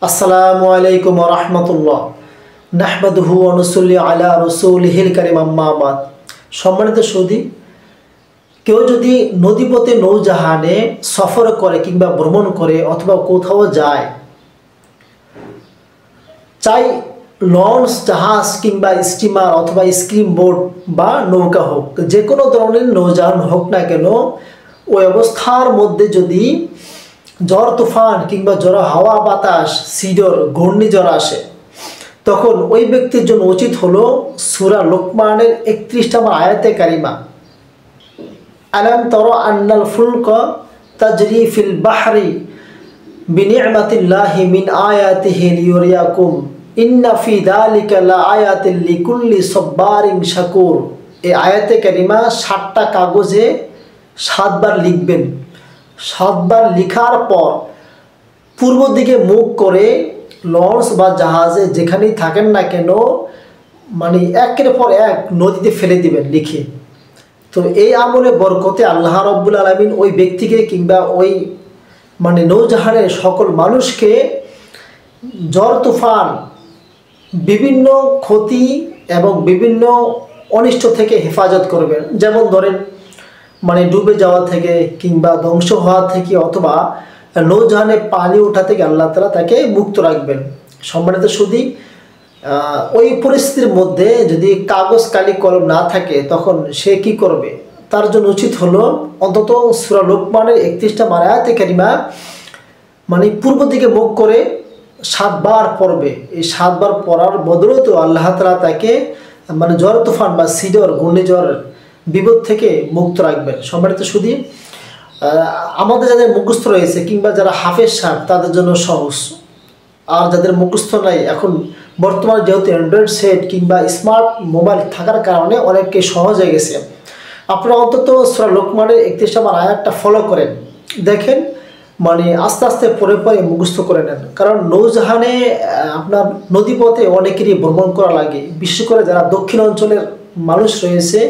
আসসালামু আলাইকুম ওয়া রাহমাতুল্লাহ। নাহমাদুহু ওয়া নুসাল্লি আলা রাসূলিহিল কারীম, আম্মা বাদ। সম্মানিত সুধী, কেউ যদি নদীপথে নৌজাহানে সফর করে কিংবা ভ্রমণ করে অথবা কোথাও যায়, চাই লঞ্চ, জাহাজ কিংবা স্টিমার অথবা স্ক্রিম বোট বা নৌকা হোক, যে কোনো ধরনের নৌযান হোক না কেন, ওই অবস্থার মধ্যে যদি ঝড় তুফান কিংবা ঝড়ো হাওয়া বাতাস, সিডর, ঘূর্ণিঝড় আসে, তখন ওই ব্যক্তির জন্য উচিত হলো সূরা লোকমানের 31 নম্বর আয়াতে কারিমা, আলাম তারা আন্নাল ফুলকা তাজরি ফিল বাহরি বিনি'মাতিল্লাহি মিন আয়াতিহি লিয়ুরিয়াকুম ইন্না ফি যালিকা লাআয়াতিন লিকুল্লি সাব্বারিন শাকুর। এই আয়াতে কারিমা 7টা কাগজে 7 বার লিখবেন। 7 বার লিখার পর পূর্ব দিকে মুখ করে লঞ্চ বা জাহাজে যেখানেই থাকেন না কেন, মানে একের পর এক নদীতে ফেলে দিবেন লিখে। তো এই আমলে বরকতে আল্লাহ রাব্বুল আলামিন ওই ব্যক্তিকে কিংবা ওই নৌজাহানের সকল মানুষকে ঝড় তুফান, বিভিন্ন ক্ষতি এবং বিভিন্ন অনিষ্ট থেকে হেফাজত করবেন। যেমন ধরেন ডুবে যাওয়া থেকে কিংবা ধ্বংস হওয়া থেকে অথবা নৌজাহানে পানি ওঠা থেকে আল্লাহ তাআলা তাকে মুক্ত রাখবেন। সম্মানিত সুধী, ওই পরিস্থিতির মধ্যে যদি কাগজ কালি কলম না থাকে, তখন সে কি করবে? তার জন্য উচিত হলো অন্তত সূরা লোকমানের 31টা আয়াতে কারিমা পূর্ব দিকে মুখ করে 7 বার পড়বে। এই 7 বার পড়ার বদৌলতে আল্লাহ তাআলা তাকে ঝড় তুফান বা সিডর, ঘূর্ণিঝড় বিপদ থেকে মুক্ত রাখবেন। সম্মানিত সুধী, আমাদের যাদের মুখস্থ রয়েছে কিংবা যারা হাফেজ সাহেব, তাদের জন্য সহজ। আর যাদের মুখস্থ নাই, এখন বর্তমানে যেহেতু অ্যান্ড্রয়েড সেট কিংবা স্মার্ট মোবাইল থাকার কারণে অনেককে সহজ হয়ে গেছে। আপনারা অন্তত সূরা লোকমানের 31 নম্বর আয়াতটা ফলো করেন, দেখেন আস্তে আস্তে পরে পরে মুখস্থ করে নেন। কারণ নৌজাহানে আপনার নদীপথে অনেকেরই ভ্রমণ করা লাগে, বিশেষ করে যারা দক্ষিণ অঞ্চলের মানুষ রয়েছে।